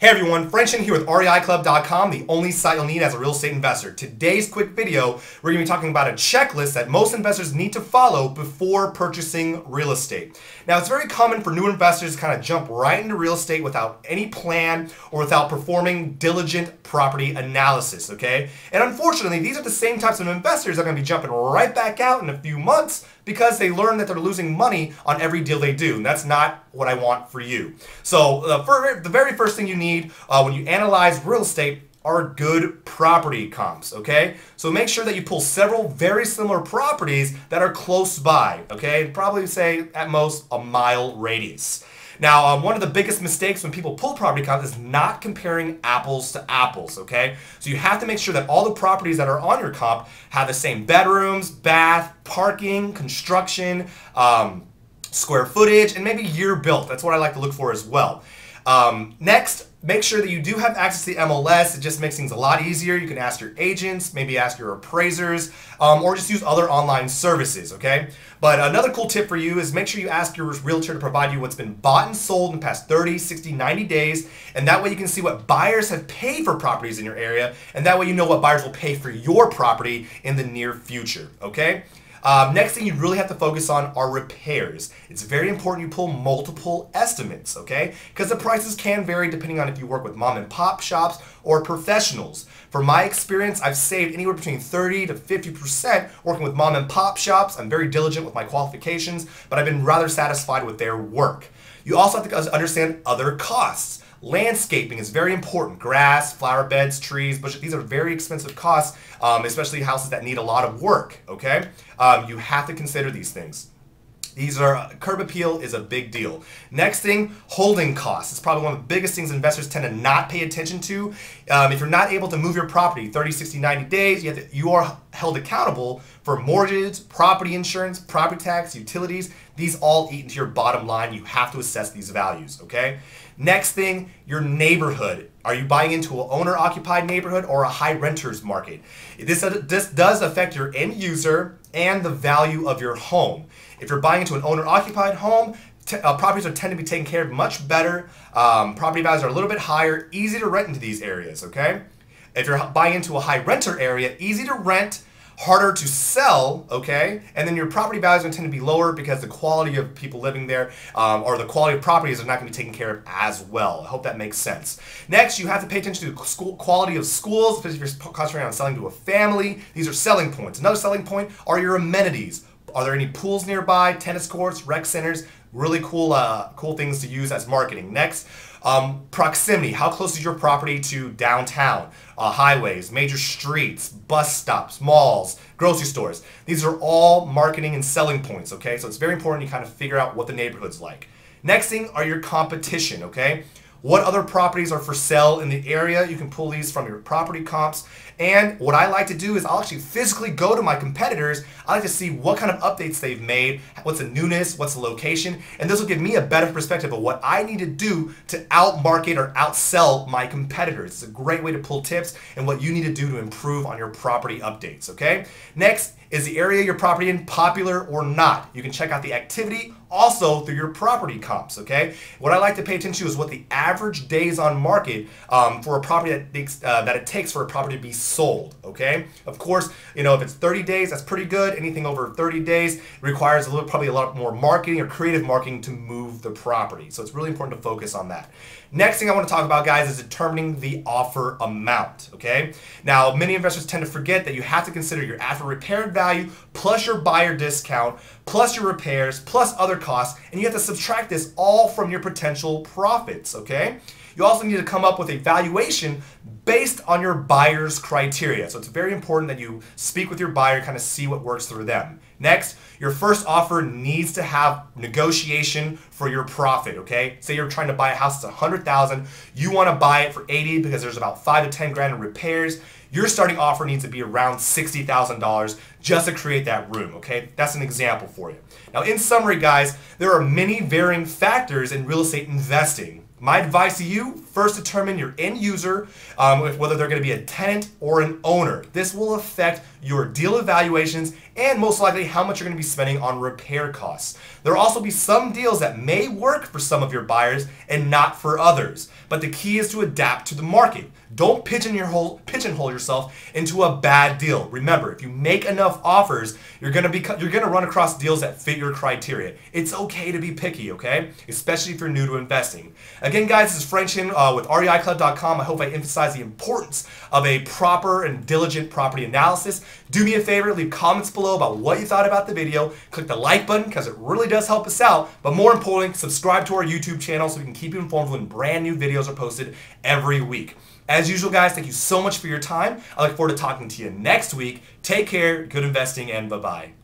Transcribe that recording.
Hey everyone, Frank Chen here with REIClub.com, the only site you'll need as a real estate investor. Today's quick video, we're going to be talking about a checklist that most investors need to follow before purchasing real estate. Now, it's very common for new investors to kind of jump right into real estate without any plan or without performing diligent property analysis, okay? And unfortunately, these are the same types of investors that are going to be jumping right back out in a few months because they learn that they're losing money on every deal they do, and that's not what I want for you. So the very first thing you need when you analyze real estate are good property comps, okay? So make sure that you pull several very similar properties that are close by, okay? Probably say at most a mile radius. Now, one of the biggest mistakes when people pull property comps is not comparing apples to apples, okay? So you have to make sure that all the properties that are on your comp have the same bedrooms, bath, parking, construction, square footage, and maybe year built. That's what I like to look for as well. Next, make sure that you do have access to the MLS. It just makes things a lot easier. You can ask your agents, maybe ask your appraisers, or just use other online services, okay? But another cool tip for you is make sure you ask your realtor to provide you what's been bought and sold in the past 30, 60, 90 days, and that way you can see what buyers have paid for properties in your area, and that way you know what buyers will pay for your property in the near future, okay? Next thing you really have to focus on are repairs. It's very important you pull multiple estimates, okay? Because the prices can vary depending on if you work with mom and pop shops or professionals. From my experience, I've saved anywhere between 30 to 50% working with mom and pop shops. I'm very diligent with my qualifications, but I've been rather satisfied with their work. You also have to understand other costs. Landscaping is very important. Grass, flower beds, trees, bushes, these are very expensive costs, especially houses that need a lot of work, okay? You have to consider these things. Curb appeal is a big deal. Next thing, holding costs. It's probably one of the biggest things investors tend to not pay attention to. If you're not able to move your property 30, 60, 90 days, you are held accountable for mortgage, property insurance, property tax, utilities. These all eat into your bottom line. You have to assess these values, okay? Next thing, your neighborhood. Are you buying into an owner-occupied neighborhood or a high renters market? This does affect your end user and the value of your home. If you're buying into an owner-occupied home, properties tend to be taken care of much better. Property values are a little bit higher, easy to rent into these areas, okay? If you're buying into a high renter area, easy to rent, harder to sell, okay? And then your property values are going to tend to be lower because the quality of people living there or the quality of properties are not going to be taken care of as well. I hope that makes sense. Next, you have to pay attention to the quality of schools, especially if you're concentrating on selling to a family. These are selling points. Another selling point are your amenities. Are there any pools nearby, tennis courts, rec centers? Really cool, cool things to use as marketing. Next, proximity. How close is your property to downtown, highways, major streets, bus stops, malls, grocery stores? These are all marketing and selling points, okay? So it's very important you kind of figure out what the neighborhood's like. Next thing are your competition, okay? What other properties are for sale in the area? You can pull these from your property comps. And what I like to do is I'll actually physically go to my competitors. I like to see what kind of updates they've made, what's the newness, what's the location, and this will give me a better perspective of what I need to do to outmarket or outsell my competitors. It's a great way to pull tips and what you need to do to improve on your property updates, okay? Next, is the area your property in popular or not? You can check out the activity also through your property comps, okay? What I like to pay attention to is what the average days on market for a property that it takes for a property to be sold, okay? Of course, you know, if it's 30 days, that's pretty good. Anything over 30 days requires probably a lot more marketing or creative marketing to move the property. So it's really important to focus on that. Next thing I want to talk about, guys, is determining the offer amount, okay? Now, many investors tend to forget that you have to consider your after repair value plus your buyer discount plus your repairs plus other costs, and you have to subtract this all from your potential profits, okay? You also need to come up with a valuation based on your buyer's criteria. So it's very important that you speak with your buyer, kind of see what works through them. Next, your first offer needs to have negotiation for your profit, okay? Say you're trying to buy a house that's $100,000, you want to buy it for 80 because there's about 5 to 10 grand in repairs. Your starting offer needs to be around $60,000 just to create that room, okay? That's an example for you. Now, in summary, guys, there are many varying factors in real estate investing. My advice to you, first determine your end user, whether they're going to be a tenant or an owner. This will affect your deal evaluations, and most likely how much you're going to be spending on repair costs. There will also be some deals that may work for some of your buyers and not for others. But the key is to adapt to the market. Don't pigeonhole yourself into a bad deal. Remember, if you make enough offers, you're gonna run across deals that fit your criteria. It's okay to be picky, okay? Especially if you're new to investing. Again, guys, this is Frank Chen with REIClub.com. I hope I emphasize the importance of a proper and diligent property analysis. Do me a favor, leave comments below about what you thought about the video. Click the like button because it really does help us out. But more importantly, subscribe to our YouTube channel so we can keep you informed when brand new videos are posted every week. As usual, guys, thank you so much for your time. I look forward to talking to you next week. Take care, good investing, and bye-bye.